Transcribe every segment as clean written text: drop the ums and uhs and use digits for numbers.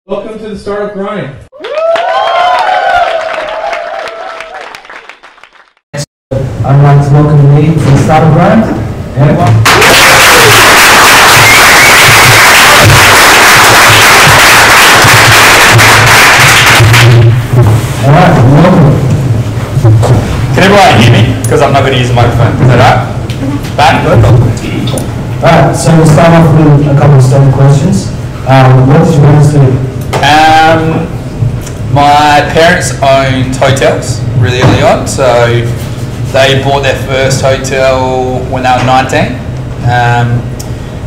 Welcome to the Startup Grind. I'd like to welcome Leigh to the Startup Grind. Alright, welcome. Can everyone hear me? Because I'm not going to use the microphone. Is that alright? Bad? Good? Alright, so we'll start off with a couple of standard questions. What did you want us to do? My parents owned hotels really early on, so they bought their first hotel when they were 19.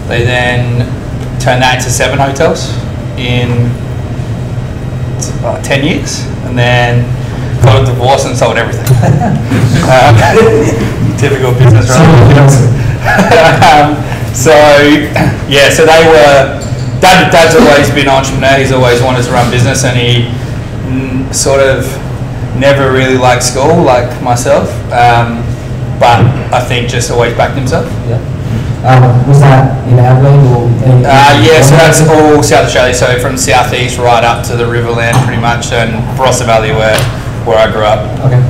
They then turned that into 7 hotels in 10 years, and then got a divorce and sold everything. Typical business, right? So they were. Dad's always been an entrepreneur. He's always wanted to run business, and he sort of never really liked school like myself, but I think just always backed himself. Yeah. Was that in Adelaide or? Yeah, so that's all South Australia. So from southeast right up to the Riverland, pretty much, and Barossa Valley, where I grew up. Okay.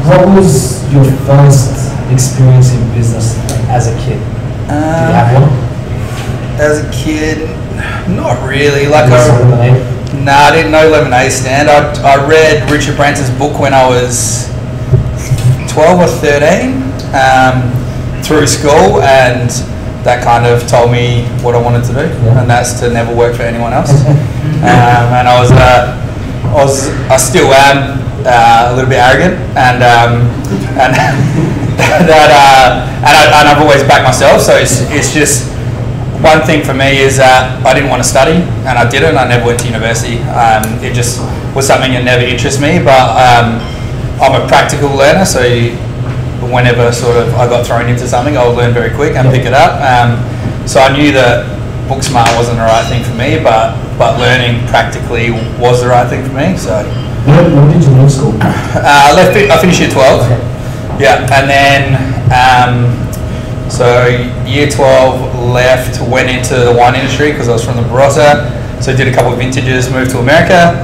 What was your first experience in business as a kid? Did you have one? As a kid, not really. Like I didn't know lemonade stand. I read Richard Branson's book when I was 12 or 13 through school, and that kind of told me what I wanted to do, and that's to never work for anyone else. And I still am a little bit arrogant, and I've always backed myself. So it's just. One thing for me is that I didn't want to study, and I didn't. I never went to university. It just was something that never interested me, but I'm a practical learner, so whenever sort of I got thrown into something, I would learn very quick and pick it up. So I knew that book smart wasn't the right thing for me, but learning practically was the right thing for me. So when did you leave school? I finished year 12. Okay. Yeah, and then so year 12 left, went into the wine industry because I was from the Barossa. So did a couple of vintages, moved to America,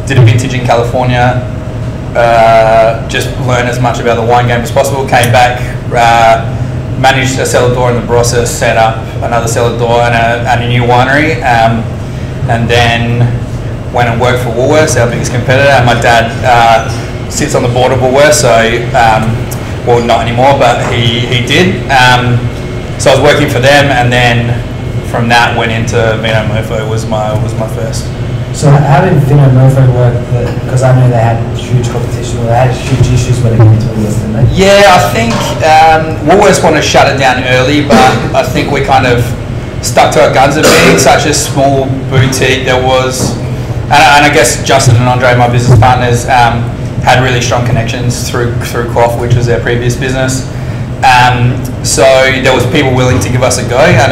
did a vintage in California, just learned as much about the wine game as possible. Came back, managed a cellar door in the Barossa, set up another cellar door and a new winery, and then went and worked for Woolworths, our biggest competitor. And my dad sits on the board of Woolworths, so well, not anymore, but he did. So I was working for them, and then from that went into Vinomofo was my first. So how did Vinomofo work? Because I know they had huge competition, or they had huge issues when it came to Woolworths, didn't they? Yeah, I think Woolworths wanted to shut it down early, but I think we kind of stuck to our guns of being such a small boutique. There was, and I guess Justin and Andre, my business partners, had really strong connections through Coff, which was their previous business. So there was people willing to give us a go, and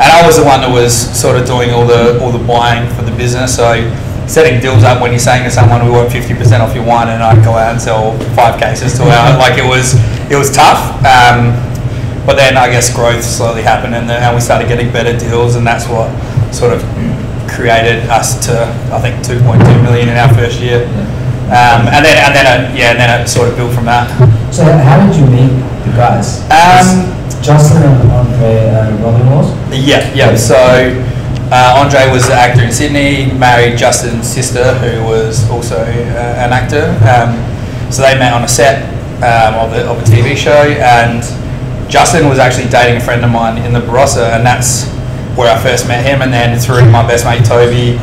I was the one that was sort of doing all the buying for the business. So setting deals up when you're saying to someone, we want 50% off your wine, and I'd go out and sell 5 cases to our, like it was tough. But then I guess growth slowly happened, and we started getting better deals, and that's what sort of created us to, I think, 2.2 million in our first year. And then it sort of built from that. So how did you meet the guys? Justin and Andre brother-in-laws? Yeah. So Andre was an actor in Sydney, married Justin's sister, who was also an actor. So they met on a set of a TV show, and Justin was actually dating a friend of mine in the Barossa, and that's where I first met him. And then through my best mate Toby.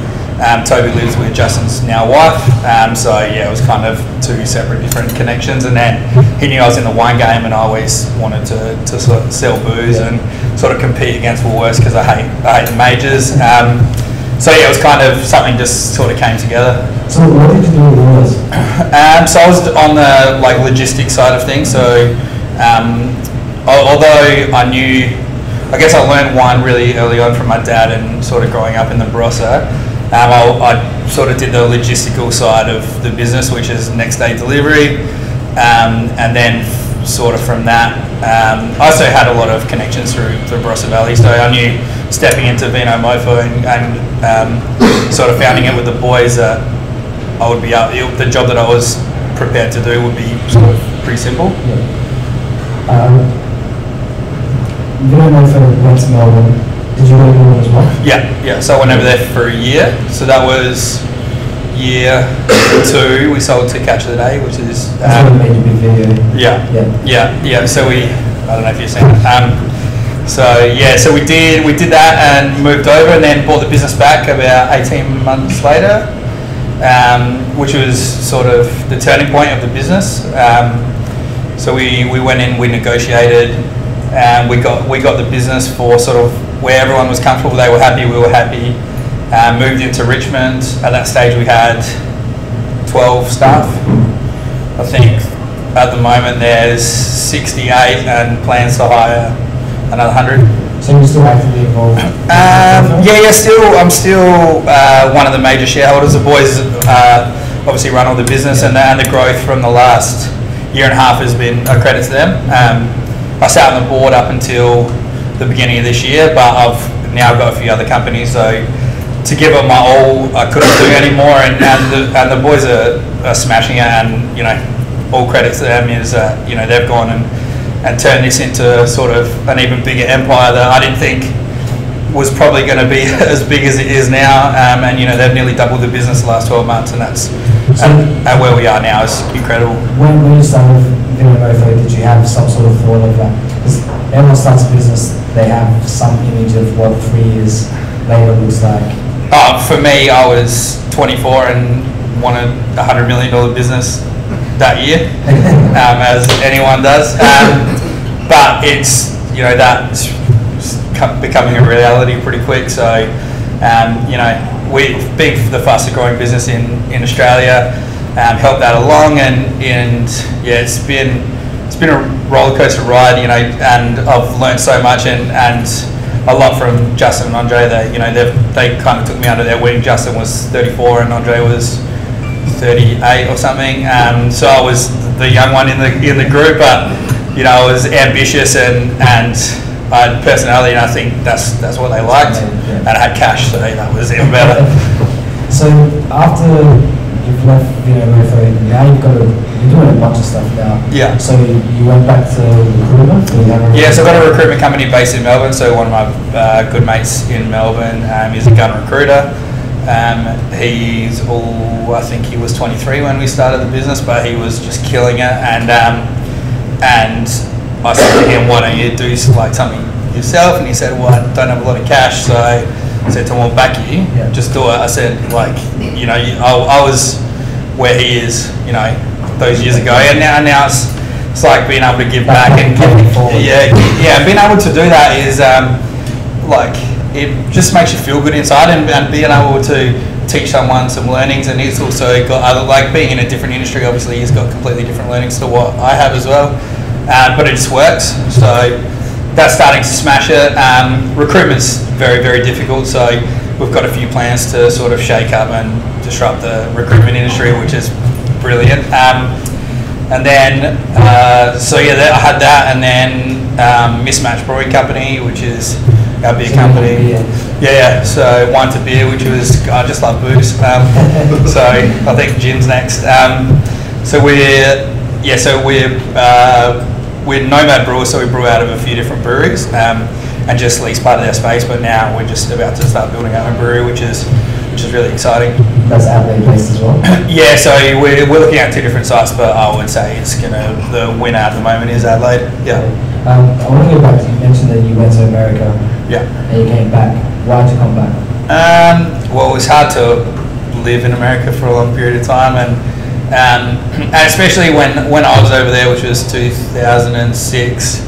Toby lives with Justin's now wife, so yeah, it was kind of 2 separate different connections. And then he knew I was in the wine game, and I always wanted to sort of sell booze and sort of compete against Woolworths because I hate the majors. So yeah, it was kind of something just sort of came together. So what did you do with Woolworths? So I was on the logistics side of things. So although I learned wine really early on from my dad and sort of growing up in the Barossa. I sort of did the logistical side of the business, which is next day delivery, and then sort of from that, I also had a lot of connections through Barossa Valley, so I knew stepping into Vinomofo and sort of founding it with the boys, that I would be the job that I was prepared to do would be sort of pretty simple. Vinomofo went to Melbourne. Did you go to Melbourne as well? Yeah. So I went over there for a year. So that was year 2. We sold to Catch of the Day, which is that's what made you big video. Yeah. So I don't know if you've seen it. So we did that and moved over, and then bought the business back about 18 months later, which was sort of the turning point of the business. So we went in, we negotiated, and we got the business for sort of where everyone was comfortable. They were happy, we were happy. Moved into Richmond. At that stage, we had 12 staff. I think at the moment there's 68 and plans to hire another 100. So you're still actively involved? I'm still one of the major shareholders. The boys obviously run all the business, and the growth from the last year and a half has been a credit to them. I sat on the board up until the beginning of this year, but I've now got a few other companies, so to give it my all, I couldn't do anymore, and the boys are smashing it, and all credit to them is they've gone and turned this into sort of an even bigger empire that I didn't think was probably going to be as big as it is now, and they've nearly doubled the business the last 12 months, and that's and where we are now is incredible. When you started Vinomofo, did you have some sort of thought of that? Because everyone starts a business, they have some image of what 3 years later looks like. For me, I was 24 and wanted a $100 million business that year, as anyone does. But it's that's becoming a reality pretty quick. So we've been the fastest growing business in Australia, helped that along, and it's been a roller coaster ride, and I've learned so much and a lot from Justin and Andre. They kind of took me under their wing. Justin was 34 and Andre was 38 or something. So I was the young one in the group, but I was ambitious and I had personality, and I think that's what they liked. And I had cash, so that was even better. So after you've left Vinomofo, now you're doing a bunch of stuff now. Yeah. So you went back to recruitment? So I've got a recruitment company based in Melbourne. So one of my good mates in Melbourne is a gun recruiter. I think he was 23 when we started the business, but he was just killing it. And I said to him, "Why don't you do something yourself?" And he said, "Well, I don't have a lot of cash." So I said to him, "I'll back you. Just do it." I said, I was where he is, those years ago, and now it's like being able to give back and being able to do that is it just makes you feel good inside, and being able to teach someone some learnings. And he's also got other, being in a different industry, obviously he's got completely different learnings to what I have as well, but it just works. So that's starting to smash it. Recruitment's very, very difficult, so we've got a few plans to sort of shake up and disrupt the recruitment industry, which is brilliant. And then I had that, and then Mismatch Brewing Company, which is our beer company. So wine to beer, which was, I just love booze. So I think gin's next. We're nomad brewers, so we brew out of a few different breweries and just lease part of their space. But now we're just about to start building our own brewery, which is really exciting. That's Adelaide based as well? So we're looking at 2 different sites, but I would say the winner at the moment is Adelaide. I want to go back to, you mentioned that you went to America. And you came back. Why did you come back? Well, it was hard to live in America for a long period of time, and especially when I was over there, which was 2006,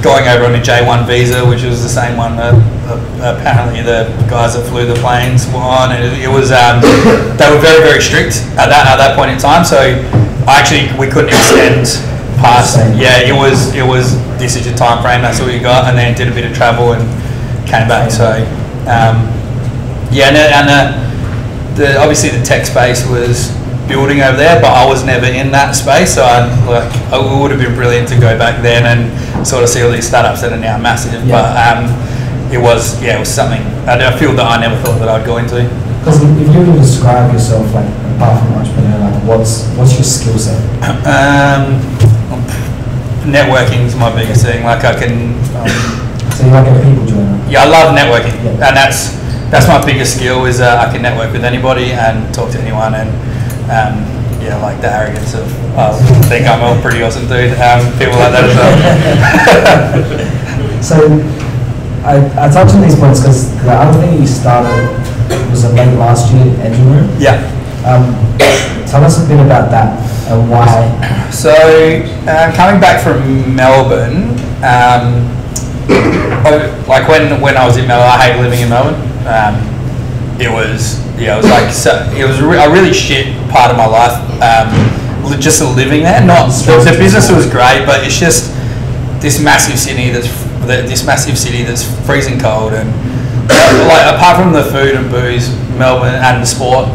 going over on a J1 visa, which was the same one that apparently the guys that flew the planes were on, and it was they were very, very strict at that point in time. So we couldn't extend past. It was this is your time frame. That's all you got, and then did a bit of travel and came back. So obviously the tech space was building over there, but I was never in that space, so it would have been brilliant to go back then and sort of see all these startups that are now massive. But it was something, a field that I never thought that I'd go into. Because if you were to describe yourself, like apart from entrepreneur, like what's your skill set? Networking is my biggest thing. Like I can. So you're like a people joiner? Yeah, I love networking, and that's my biggest skill is I can network with anybody and talk to anyone, and like the arrogance of I think I'm a pretty awesome dude. People like that as well. So I touched on these points because the other thing you started was late last year, EngineRoom. Yeah. Tell us a bit about that and why. So coming back from Melbourne, like when I was in Melbourne, I hated living in Melbourne. It was a really shit part of my life. Just living there. Not the business was great, but it's just this massive city that's freezing cold, and like apart from the food and booze, Melbourne and the sport,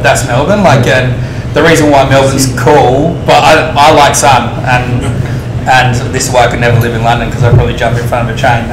that's Melbourne. Like, and the reason why Melbourne's cool, but I like sun, and this is why I could never live in London because I'd probably jump in front of a train.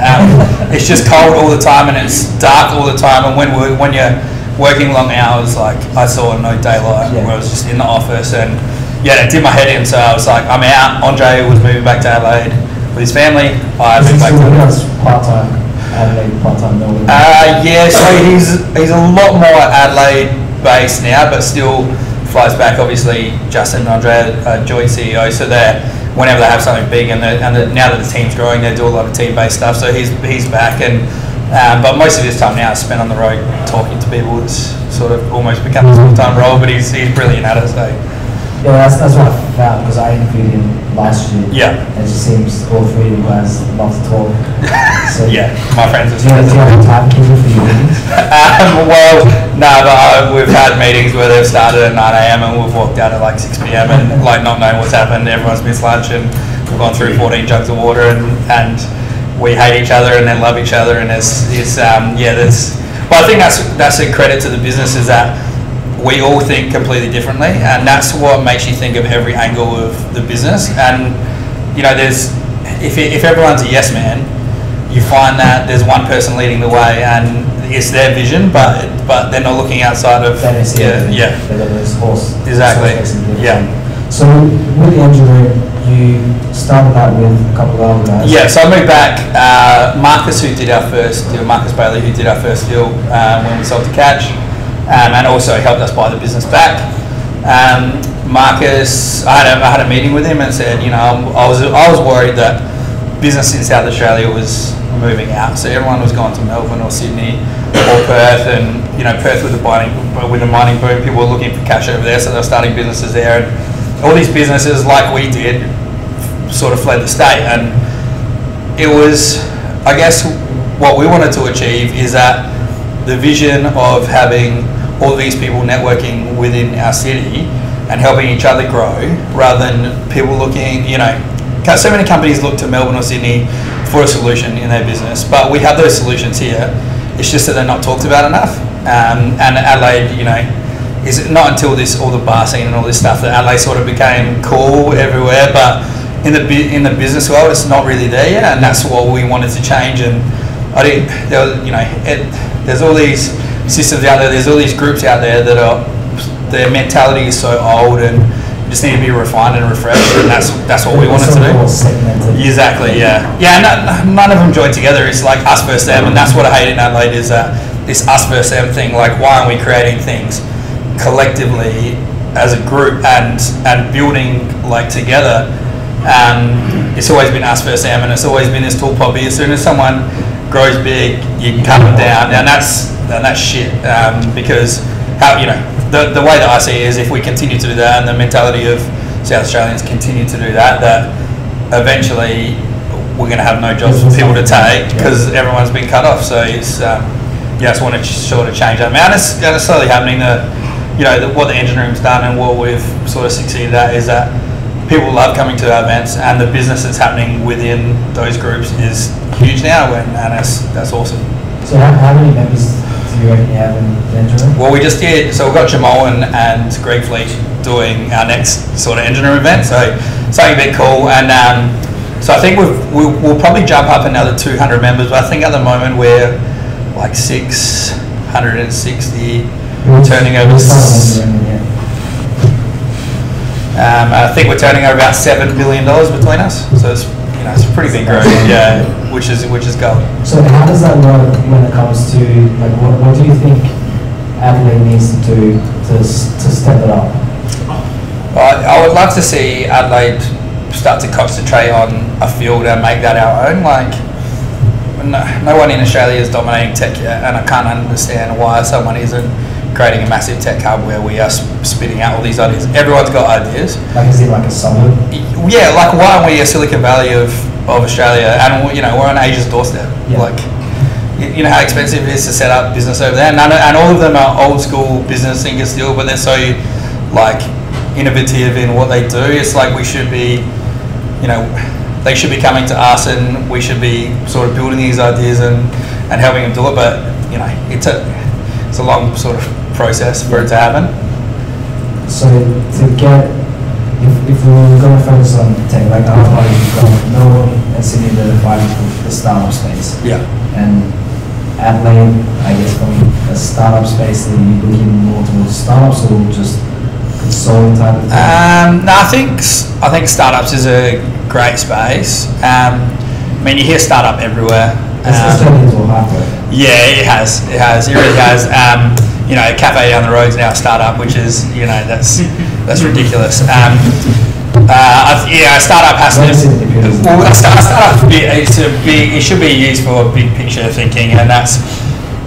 It's just cold all the time and it's dark all the time, and when you're working long hours, like I saw no daylight, where I was just in the office, and it did my head in. So I was like, I'm out. Andre was moving back to Adelaide with his family. I moved back to part-time Adelaide, part-time Melbourne. So he's a lot more Adelaide based now, but still flies back. Obviously, Justin and Andre are joint CEOs, so they're whenever they have something big, and now that the team's growing, they do a lot of team-based stuff. So he's back, and but most of his time now is spent on the road talking to people. It's sort of almost become a full-time role, but he's brilliant at it. So. Yeah, that's what I found because I interviewed him last year. Yeah. And it just seems all three of you guys love to talk. So yeah, my friends are. Do you have a timekeeper for your meetings? Well, no, but we've had meetings where they've started at 9 a.m. and we've walked out at like 6 p.m. and like not knowing what's happened. Everyone's missed lunch and we've gone through 14 jugs of water and we hate each other and then love each other, and there's. But I think that's a credit to the business, is that we all think completely differently, and that's what makes you think of every angle of the business. And there's if everyone's a yes man, you find that there's one person leading the way and it's their vision, but they're not looking outside of exactly. So with the EngineRoom, you started that with a couple of other guys. Yeah, so I moved back. Marcus Bailey, who did our first deal when we sold to Catch. And also helped us buy the business back. Marcus, I had a meeting with him and said, I was worried that business in South Australia was moving out. So everyone was going to Melbourne or Sydney or Perth, and Perth with the mining boom, people were looking for cash over there, so they were starting businesses there. And all these businesses, like we did, sort of fled the state. And it was, I guess, what we wanted to achieve is that the vision of having all these people networking within our city and helping each other grow, rather than people looking, so many companies look to Melbourne or Sydney for a solution in their business, but we have those solutions here. It's just that they're not talked about enough. And Adelaide, is not until all the bar scene and all this stuff that Adelaide sort of became cool everywhere, but in the business world, it's not really there yet, and that's what we wanted to change. And I think there's all these systems out there, there's all these groups out there that their mentality is so old and just need to be refined and refreshed, and that's what we wanted to do. Exactly, yeah. None of them join together. It's like us versus them, and that's what I hate in Adelaide, is that this us versus them thing. Like, why aren't we creating things collectively as a group and building like together? It's always been us versus them, and it's always been this tall poppy. As soon as someone grows big, you can cut them down, and that's shit. Because the way that I see it is, if we continue to do that, and the mentality of South Australians continue to do that, that eventually we're going to have no jobs for people to take because everyone's been cut off. So it's I just want to sort of change that. And it's slowly happening. What the EngineRoom's done and what we've sort of succeeded at is that people love coming to our events, and the business that's happening within those groups is huge now, and that's awesome. So how many members do you reckon you have in the EngineRoom? Well, we just did, so we've got Jamal and Greg Fleet doing our next sort of EngineRoom event, so something a bit cool. And So I think we'll probably jump up another 200 members, but I think at the moment we're like 660, turning over. I think we're turning over about $7 billion between us. So it's it's a pretty big growth, yeah, which is gold. So how does that work when it comes to like what do you think Adelaide needs to do to step it up? I would love to see Adelaide start to concentrate on a field and make that our own. Like, no one in Australia is dominating tech yet, and I can't understand why someone isn't creating a massive tech hub where we are spitting out all these ideas. Everyone's got ideas. Like, is it like a suburb? Yeah, like why aren't we a Silicon Valley of Australia? And we're on Asia's doorstep. Yeah. Like, you know how expensive it is to set up business over there, and all of them are old school business thinkers still, but they're so like innovative in what they do. It's like we should be, they should be coming to us, and we should be sort of building these ideas and helping them do it. But it's a long sort of process for it to happen. So to get, if we were going to focus on tech, like our party, we've got Melbourne and Sydney that are fighting for the startup space. Yeah. And Adelaide, I guess from a startup space, are you looking more towards startups or just consulting type of thing? No, I think startups is a great space. I mean, you hear startup everywhere. It's turned into a hype. Yeah, it has. It really has. A cafe down the road is now a startup, which is, that's ridiculous. A startup has to. Well, a startup it should be used for big picture thinking, and that's,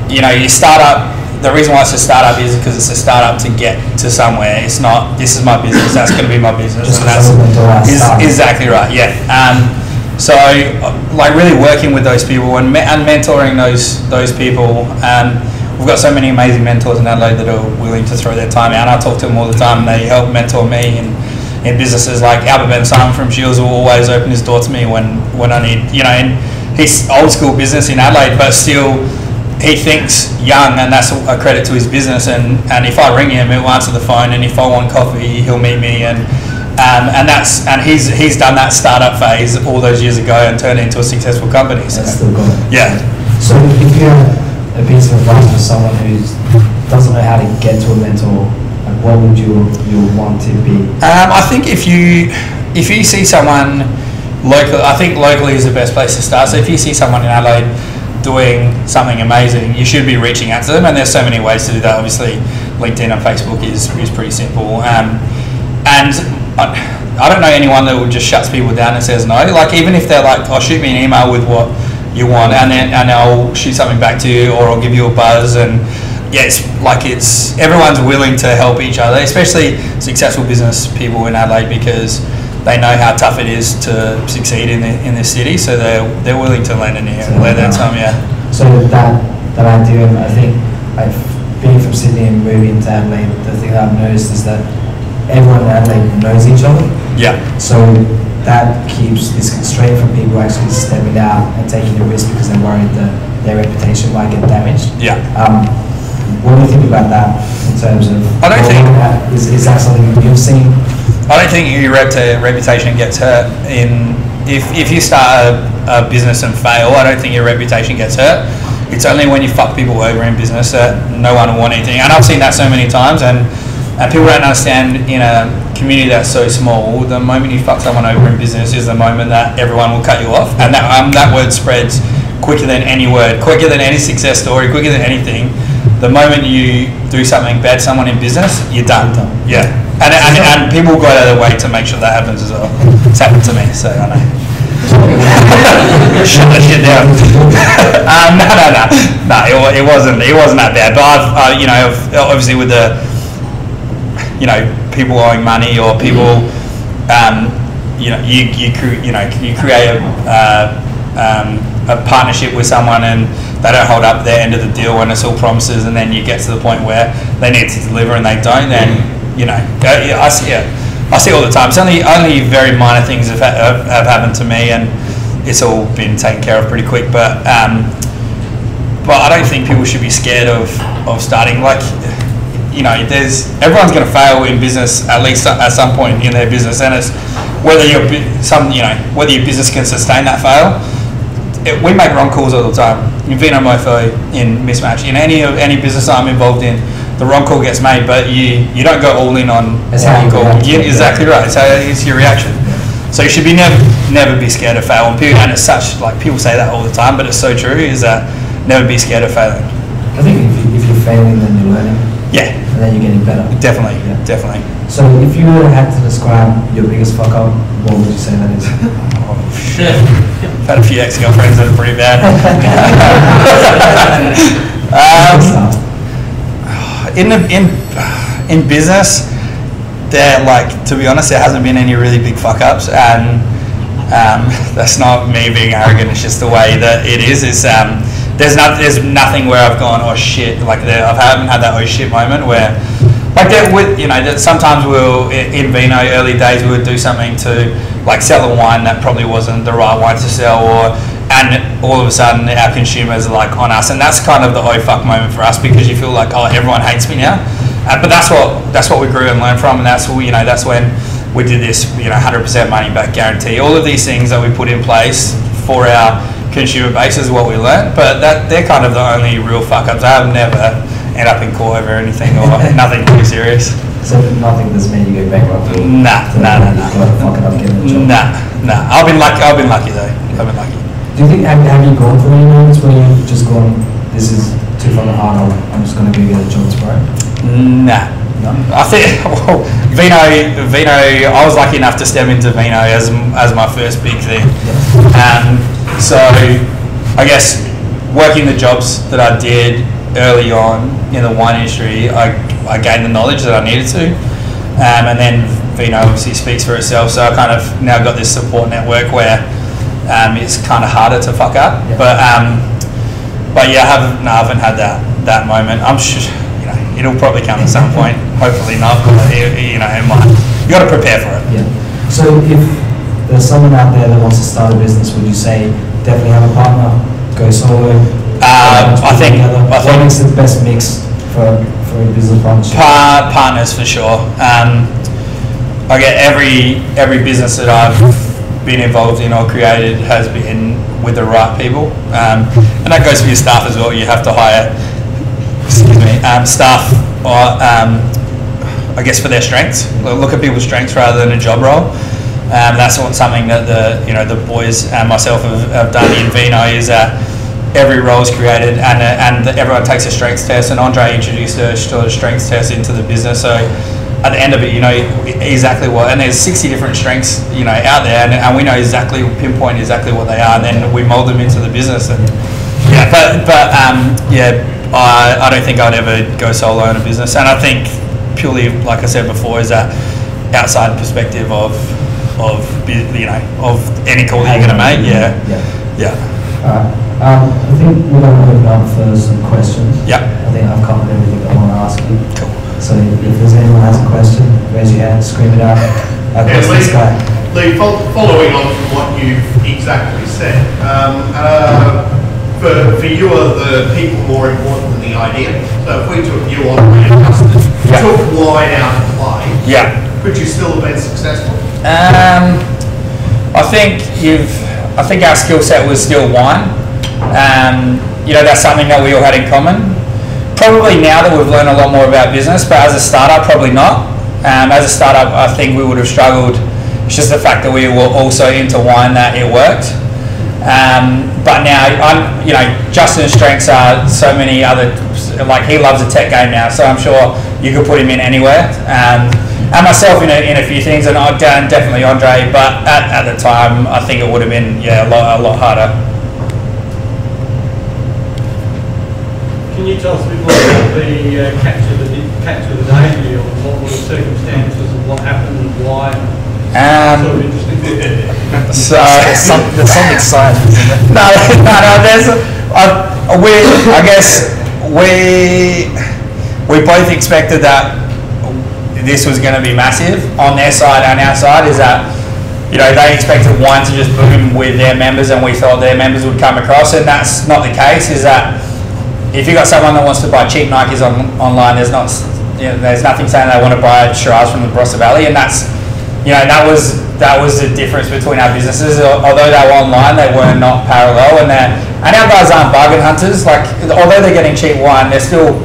you start up. The reason why it's a startup is because it's a startup to get to somewhere. It's not, this is my business, that's going to be my business. Just and that's exactly right, yeah. So, like, really working with those people and mentoring those people. We've got so many amazing mentors in Adelaide that are willing to throw their time out. I talk to them all the time, and they help mentor me in businesses. Like Albert Ben Simon from Shields will always open his door to me when I need, and he's old school business in Adelaide, but still, he thinks young, and that's a credit to his business. And if I ring him, he'll answer the phone, and if I want coffee, he'll meet me. And he's done that startup phase all those years ago and turned it into a successful company. So still got it. Yeah. So if you had a piece of advice for someone who doesn't know how to get to a mentor, like what would you want to be? I think if you see someone local, I think locally is the best place to start. So if you see someone in Adelaide doing something amazing, you should be reaching out to them, and there's so many ways to do that. Obviously LinkedIn and Facebook is pretty simple, and I don't know anyone that would just shuts people down and says no. Like, even if they're like, oh, shoot me an email with what you want, and I'll shoot something back to you, or I'll give you a buzz. And yeah, it's everyone's willing to help each other, especially successful business people in Adelaide, because they know how tough it is to succeed in this city, so they're willing to lend an ear and lend their time. Yeah. So that idea, I think, like being from Sydney and moving to Adelaide, the thing that I've noticed is that everyone in Adelaide knows each other. Yeah. So that keeps this constraint from people actually stepping out and taking a risk because they're worried that their reputation might get damaged. Yeah. What do you think about that in terms of? I don't think is that something you've seen? I don't think your reputation gets hurt if you start a business and fail. I don't think your reputation gets hurt. It's only when you fuck people over in business that no one will want anything. And I've seen that so many times, and people don't understand, in a community that's so small, the moment you fuck someone over in business is the moment that everyone will cut you off. And that word spreads quicker than any word, quicker than any success story, quicker than anything. The moment you do something bad to someone in business, you're done. Yeah. And people go out of their way to make sure that happens as well. It's happened to me, so I know. Shut that shit down. No, it wasn't that bad. But I've obviously with the, people owing money, or people, you create a partnership with someone and they don't hold up their end of the deal when it's all promises, and then you get to the point where they need to deliver and they don't. Then I see it all the time. It's only very minor things have happened to me, and it's all been taken care of pretty quick. But I don't think people should be scared of starting. Like, everyone's going to fail in business at least at some point in their business, and whether whether your business can sustain that fail. We make wrong calls all the time in Vinomofo, in Mismatch, in any business I'm involved in. The wrong call gets made, but you don't go all in on one call. Yeah, exactly right. So it's your reaction. So you should be never be scared of fail. And it's such, like, people say that all the time, but it's so true. Is that never be scared of failing. I think if you're failing, then you're learning. Yeah. And then you're getting better. Definitely. Definitely. So if you had to describe your biggest fuck up, what would you say that is? Oh shit. I've had a few ex-girlfriends that are pretty bad. In business, there, like, to be honest, there hasn't been any really big fuck ups, and that's not me being arrogant. It's just the way that it is. There's nothing where I've gone, oh shit, like I haven't had that oh shit moment where, like, that sometimes in Vino early days we would do something to, like, sell a wine that probably wasn't the right wine to sell, and all of a sudden our consumers are like on us, and that's kind of the oh fuck moment for us, because you feel like, oh, everyone hates me now. But that's what we grew and learned from, and that's when we did this 100% money back guarantee. All of these things that we put in place for our consumer base is what we learned, but they're kind of the only real fuck ups. I have never ended up in court over anything or nothing too serious. So nothing that's made you go bankrupt? Nah. Fucking up getting a job? Nah. I've been lucky though. I've been lucky. Do you think have you gone through any moments where you've just gone, this is too fucking hard, I'm just going to go get a job tomorrow? Nah. No. I think Vino. I was lucky enough to step into Vino as my first big thing. So I guess working the jobs that I did early on in the wine industry, I gained the knowledge that I needed to, and then Vino obviously speaks for itself. So I kind of now got this support network where it's kind of harder to fuck up. Yeah. But yeah, I haven't had that moment. I'm sure. It'll probably come at some point. Hopefully not, but it might. You got to prepare for it. Yeah. So if there's someone out there that wants to start a business, would you say definitely have a partner, go solo? I think what makes the best mix for a business partnership? Partners for sure. I get every business that I've been involved in or created has been with the right people, and that goes for your staff as well. You have to hire. Staff, or I guess for their strengths. Look at people's strengths rather than a job role. That's something that the boys and myself have done in Vino, is that every role is created and everyone takes a strengths test. And Andre introduced a strengths test into the business. So at the end of it, you know exactly what. And there's 60 different strengths out there, and we know pinpoint exactly what they are, and then we mold them into the business. And I don't think I'd ever go solo in a business, and I think purely, like I said before, is that outside perspective of any call that you're going to make. Yeah. Alright. I think we're going to open up for some questions. Yeah. I think I've covered everything I want to ask you. Cool. So if there's anyone who has a question, raise your hand, scream it out. Leigh, following on from what you've exactly said, for you are the people more important than the idea. So if we took you on and took wine out of play, could you still have been successful? I think our skill set was still wine. That's something that we all had in common. Probably now that we've learned a lot more about business, but as a startup, probably not. As a startup, I think we would have struggled. It's just the fact that we were also into wine that it worked. But now, Justin's strengths are so many other, like he loves a tech game now, so I'm sure you could put him in anywhere. And myself in a few things, and definitely Andre, but at the time, I think it would have been, a lot harder. Can you tell us a bit more about the catch of the day deal? What were the circumstances of what happened and why? Sort of interesting. There's something science, isn't it? No. I guess we both expected that this was going to be massive on their side and our side. Is that they expected wine to just boom with their members, and we thought their members would come across, and that's not the case. Is that if you got someone that wants to buy cheap Nikes online, there's nothing saying they want to buy Shiraz from the Barossa Valley, and that's you know, that was the difference between our businesses. Although they were online, they were not parallel, and our guys aren't bargain hunters. Like, although they're getting cheap wine, they're still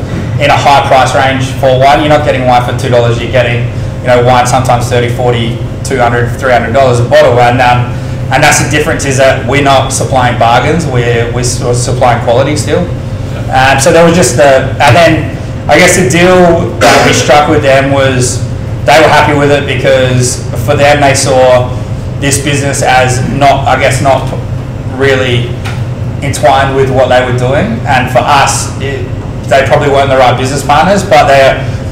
in a high price range for wine. You're not getting wine for $2, you're getting, you know, wine sometimes $30, $40, $200, $300 a bottle, and that's the difference, is that we're not supplying bargains, we're supplying quality still. So there was just and then I guess the deal that we struck with them was they were happy with it, because for them they saw this business as not really entwined with what they were doing, and for us they probably weren't the right business partners, but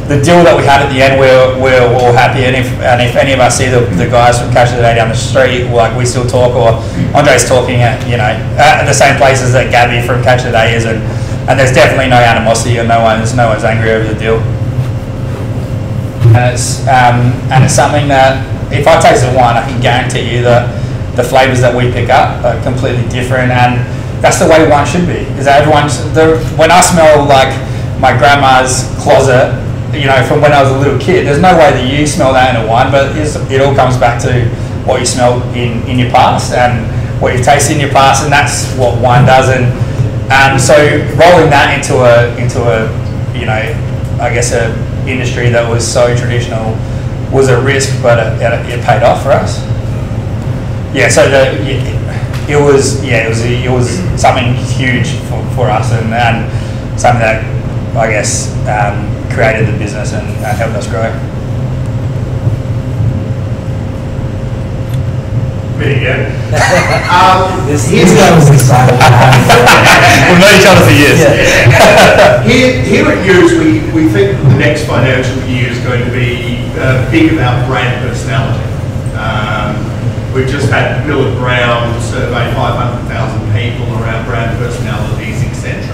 the deal that we had at the end, we're all happy, and if any of us see the guys from Catch of the Day down the street, like, we still talk, or Andre's talking at the same places that Gabby from Catch of the Day is, and there's definitely no animosity, and no one's angry over the deal. And it's something that, if I taste the wine, I can guarantee you that the flavors that we pick up are completely different, and that's the way wine should be. Is that when I smell like my grandma's closet, you know, from when I was a little kid, there's no way that you smell that in a wine, but it all comes back to what you smelled in your past and what you've tasted in your past, and that's what wine does. And so rolling that into a you know, I guess a industry that was so traditional was a risk, but it paid off for us. Yeah, so it was something huge for us, and something that, I guess, created the business and helped us grow. There you go. This guy was excited. We've known each other for years. Yeah. Here at News, we think that the next financial year is going to be big about brand personality. We've just had Millard Brown survey 500,000 people around brand personalities, etc.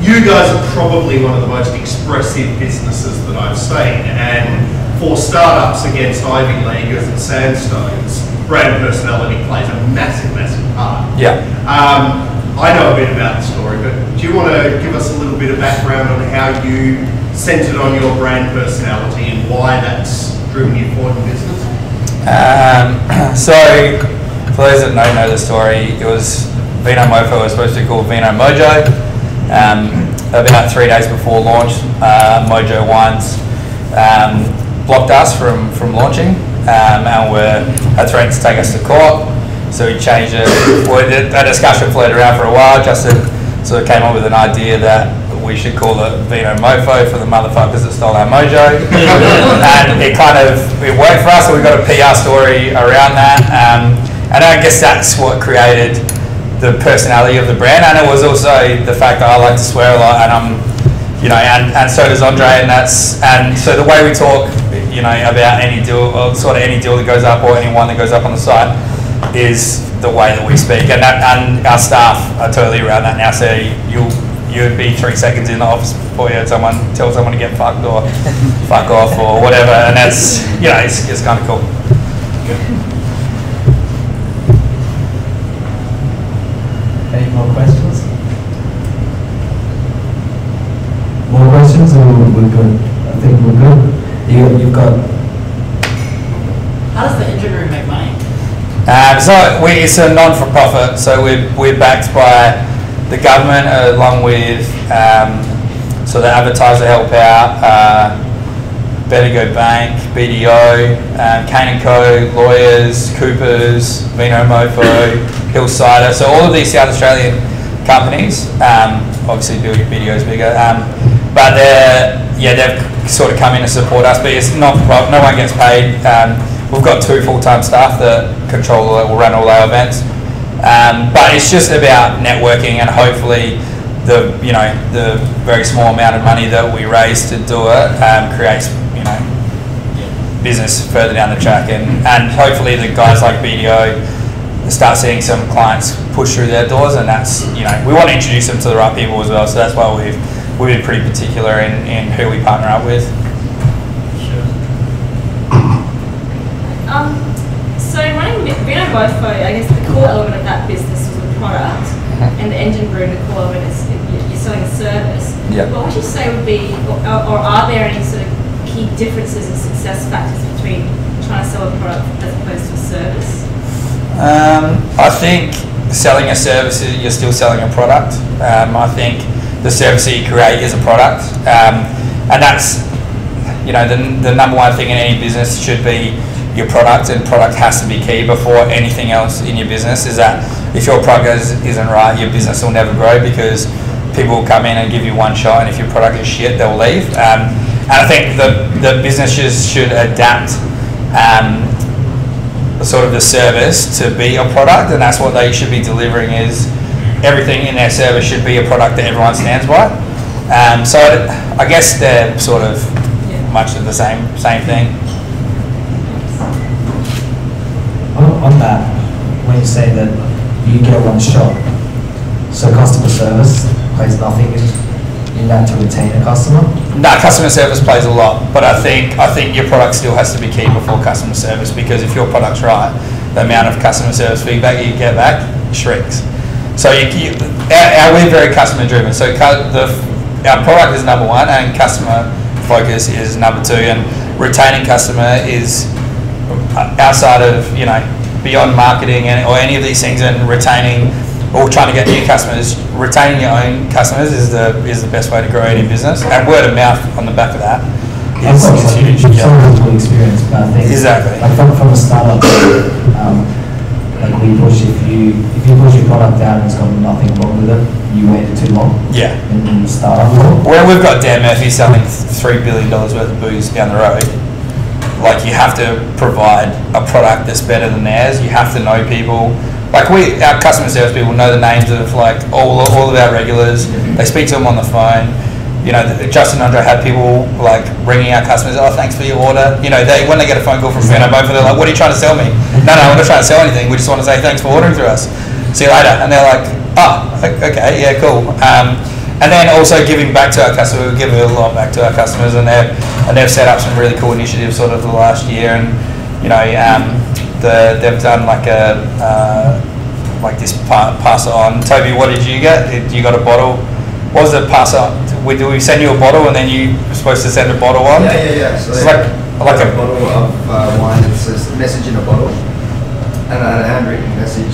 You guys are probably one of the most expressive businesses that I've seen, and for startups against Ivy Leaguers and Sandstones, brand personality plays a massive, massive part. Yeah. I know a bit about the story, but do you want to give us a little bit of background on how you centered on your brand personality and why that's driven you forward in business? So, for those that don't know the story, it was Vinomofo was supposed to be called Vino Mojo. About 3 days before launch, Mojo Wines blocked us from launching, and had threatened to take us to court. So we changed it. A discussion floated around for a while. Justin sort of came up with an idea that we should call it Vinomofo for the motherfuckers that stole our mojo. And it worked for us, so we got a PR story around that. And I guess that's what created the personality of the brand. And it was also the fact that I like to swear a lot, and and so does Andre, and so the way we talk, about any deal, or sort of any deal that goes up, or any wine that goes up on the site, is the way that we speak, and our staff are totally around that now. So you'd be 3 seconds in the office before you had someone tell someone to get fucked or fuck off or whatever, and that's, it's kind of cool. Any more questions? More questions, or we're good? I think we're good. You've got. How does the EngineRoom make money? It's a non-for-profit, so we're backed by the government along with so the advertiser help out, Better Go Bank, BDO, Kane & Co, lawyers, Coopers, Vinomofo, Hillsider. So all of these South Australian companies, obviously BDO's bigger, but they've sort of come in to support us. But it's not for profit. No one gets paid. We've got 2 full-time staff that will run all our events. But it's just about networking, and hopefully the very small amount of money that we raise to do it creates business further down the track, and hopefully the guys like BDO start seeing some clients push through their doors, and that's we want to introduce them to the right people as well. So that's why we've been pretty particular in who we partner up with. So running Vinomofo, I guess the core element of that business was the product, and the EngineRoom, the core element is you're selling a service. Yeah. What would you say would be, or are there any sort of key differences in success factors between trying to sell a product as opposed to a service? I think selling a service, you're still selling a product. I think the service that you create is a product, and that's, you know, the number one thing in any business should be your product, and product has to be key before anything else in your business. Is that if your product isn't right, your business will never grow, because people will come in and give you one shot, and if your product is shit, they'll leave. And I think the businesses should adapt sort of the service to be a product, and that's what they should be delivering. Is everything in their service should be a product that everyone stands by. So I guess they're sort of much of the same thing. On that, when you say that you get one shot, so customer service plays nothing in that to retain a customer? No, customer service plays a lot, but I think your product still has to be key before customer service, because if your product's right, the amount of customer service feedback you get back shrinks. So we're very customer driven. So our product is number one, and customer focus is number two, and retaining customer is outside of, you know, beyond marketing or any of these things, and retaining or trying to get new customers. Retaining your own customers is the best way to grow any business, and word of mouth on the back of that is huge. It's all experience, but I think exactly. Like from a startup, like we push, if you push your product out and it's got nothing wrong with it, you waited too long. Yeah. And then you start up. When we've got Dan Murphy selling $3 billion worth of booze down the road, like, you have to provide a product that's better than theirs. You have to know people. Like, our customer service people know the names of like all of our regulars. They speak to them on the phone. You know, Justin and Andre had people like ringing our customers. Oh, thanks for your order. You know, when they get a phone call from Vinomofo, they're like, "What are you trying to sell me?" No, we're not trying to sell anything. We just want to say thanks for ordering through us. See you later. And they're like, "Oh, okay, yeah, cool." And then also giving back to our customers. We give a lot back to our customers, and they've set up some really cool initiatives sort of the last year. And you know, they've done like like this pass it on. Toby, what did you get? You got a bottle. What was the pass on? Do we send you a bottle and then you were supposed to send a bottle on? Yeah. So it's like a bottle of wine. It says message in a bottle, and a handwritten message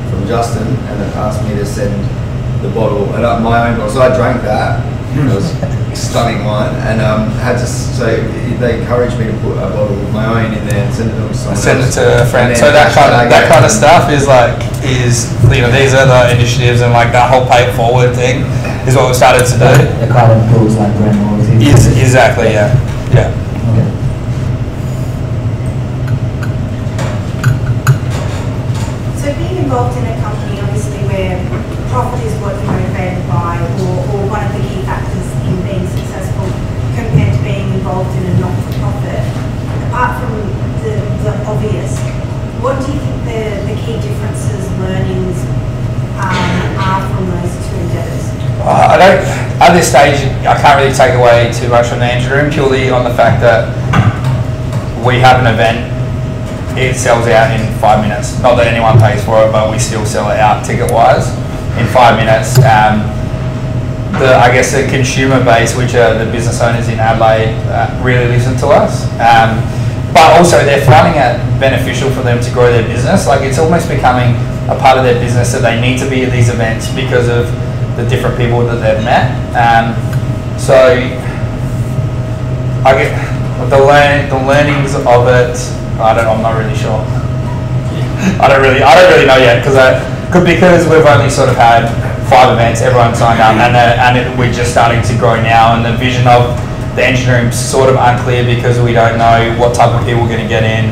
from Justin, and it asked me to send the bottle, and my own bottle. So I drank that. It was stunning wine, and so they encouraged me to put a bottle of my own in there and send it to someone. Send it to a friend. So that kind of stuff is you know, these are the initiatives, and like that whole pay it forward thing is what we started to do. It kind of builds like brand loyalty. Exactly. Yeah. Okay. So being involved in a company, obviously, where profit is what you're motivated by, or one of the key factors in being successful, compared to being involved in a not-for-profit, apart from the obvious, what do you think the key differences, learnings are from those two endeavours? I don't, at this stage, I can't really take away too much from the EngineRoom, purely on the fact that we have an event. It sells out in 5 minutes. Not that anyone pays for it, but we still sell it out ticket-wise in 5 minutes. I guess the consumer base, which are the business owners in Adelaide, really listen to us. But also they're finding it beneficial for them to grow their business. Like, it's almost becoming a part of their business that they need to be at these events because of the different people that they've met. So I get the learnings of it. I'm not really sure. I don't really know yet, because we've only sort of had 5 events, everyone signed up, and we're just starting to grow now, and the vision of the EngineRoom's sort of unclear because we don't know what type of people are going to get in,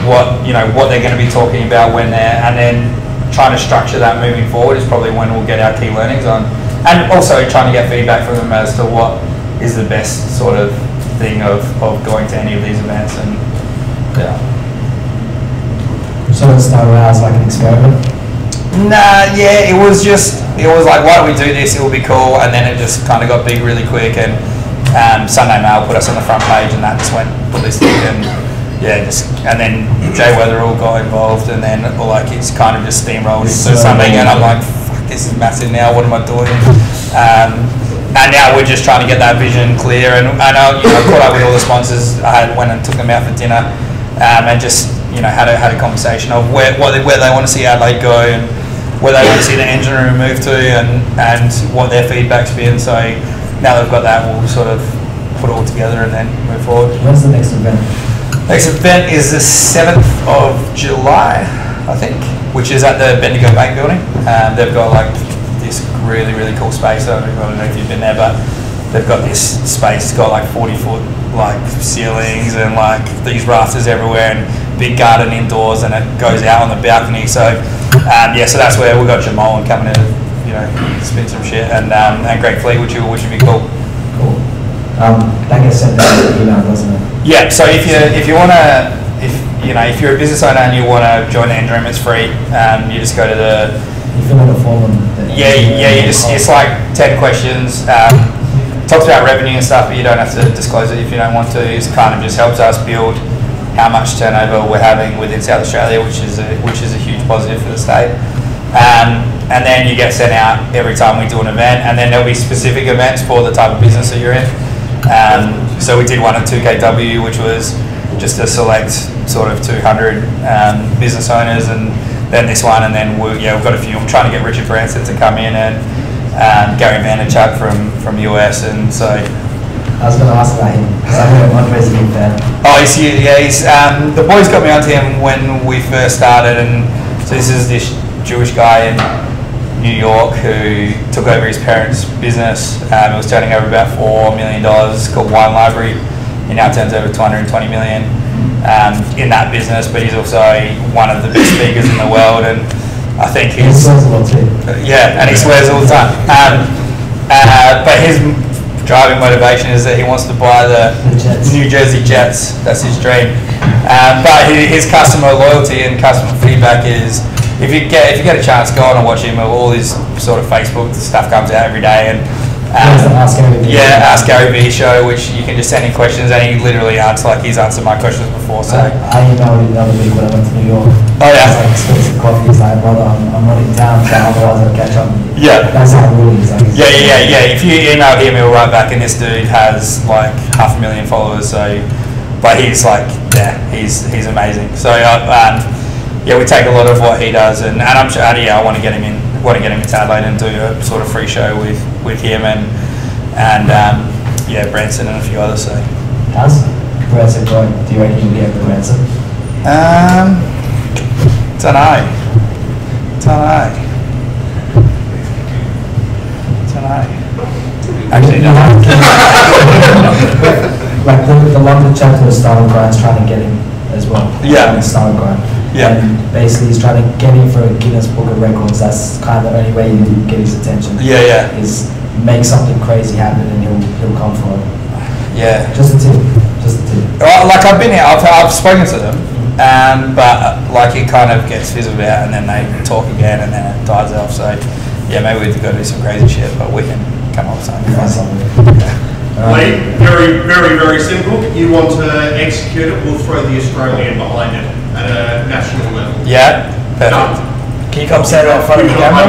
what they're going to be talking about when they're, and then trying to structure that moving forward is probably when we'll get our key learnings on, and also trying to get feedback from them as to what is the best sort of thing of going to any of these events. And yeah. So it started out as like an experiment? Nah, yeah, it was like, why don't we do this, it will be cool, and then it just kind of got big really quick, and Sunday Mail put us on the front page, and that just went ballistic, and yeah, and then Jay Weatherall got involved, and then like it's kind of just steamrolled into something, and I'm like, fuck, this is massive now, what am I doing? And now we're just trying to get that vision clear, and I caught up with all the sponsors. I went and took them out for dinner and just had a conversation of where they want to see Adelaide go and where they want to see the EngineRoom move to, and what their feedback's been. So now they've got that, we'll sort of put it all together and then move forward. When's the next event? Next event is the 7th of July, I think, which is at the Bendigo Bank building. They've got like this really, really cool space. I don't know if you've been there, but they've got this space. It's got like 40-foot like ceilings and like these rafters everywhere and big garden indoors, and it goes out on the balcony. So so that's where we've got Jamal coming in, spin some shit, and Greg Fleet, which would be cool. Cool. That gets sent out to email, doesn't it? Yeah. So if you wanna, if you're a business owner and you wanna join the EngineRoom, it's free. You just go to the. You fill in the form. It's like 10 questions. Talks about revenue and stuff, but you don't have to disclose it if you don't want to. It kind of just helps us build how much turnover we're having within South Australia, which is a huge positive for the state. And then you get sent out every time we do an event, and then there'll be specific events for the type of business that you're in. So we did one at 2KW, which was just a select sort of 200 business owners, and then this one, and then we've got a few. I'm trying to get Richard Branson to come in, and Gary Vaynerchuk from US, and so. I was going to ask about him, because I heard Andre's a big fan. Oh, he's the boys got me onto him when we first started, and so this is this Jewish guy in New York who took over his parents' business. It was turning over about $4 million. It's called Wine Library. He now turns over $220 million in that business, but he's also one of the best speakers in the world, and I think he swears a lot too. Yeah, and he swears all the time. But his driving motivation is that he wants to buy the New Jersey Jets. That's his dream. But his customer loyalty and customer feedback is, if you get a chance, go on and watch him. All his sort of Facebook stuff comes out every day, and Ask Gary V. Ask Gary V show, which you can just send in questions, and he literally answers like he's answered my questions before. So I emailed him the other week when I went to New York. Oh yeah. I was like, spent some coffee. He's like, brother, I'm not in town, so otherwise I'll catch up with you. Yeah. That's how it really is. Like, Yeah. If you email him, he'll write back, and this dude has like 500,000 followers. So, but he's like, he's amazing. So we take a lot of what he does, and I'm sure, I want to get him in. Want to get him into Adelaide and do a sort of free show with him and Branson and a few others. So how's Branson going? Do you reckon you'll be able to Branson? Don't know. Actually, don't know. Like the London chapter of Style Grind's trying to get him as well. Yeah. Style Grind. Yeah. And basically he's trying to get him for a Guinness Book of Records. That's kind of the only way you get his attention. Yeah. Is make something crazy happen, and he'll come for it. Yeah. Just a tip. Well, like I've been here, I've spoken to them, but like it kind of gets fizzled out, and then they talk again, and then it dies off. So maybe we've got to do some crazy shit, but we can come up with something. Leigh, very, very, very simple. You want to execute it, we'll throw the Australian behind it at a national level. Yeah, perfect. Can you come say that in front of the camera?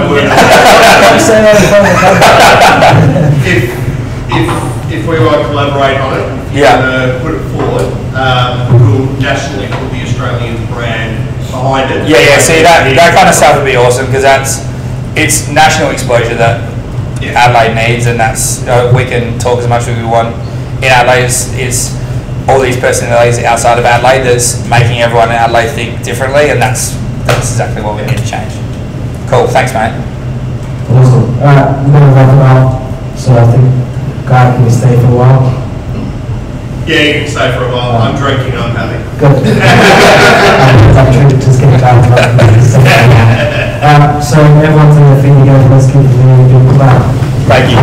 If we want to collaborate on it, put it forward, we'll nationally put the Australian brand behind it. Yeah, see that kind of stuff would be awesome, because it's national exposure that Adelaide needs, and that's we can talk as much as we want. In Adelaide, it's all these personalities outside of Adelaide that's making everyone in Adelaide think differently, and that's exactly what we need to change. Cool, thanks mate. Awesome. Alright, we're going to wrap it up. So I think, Guy, can you stay for a while? Yeah, you can stay for a while. I'm drinking, I'm happy. Good. Just get tired. So everyone's in the field, let's give the video a big clap. Thank you.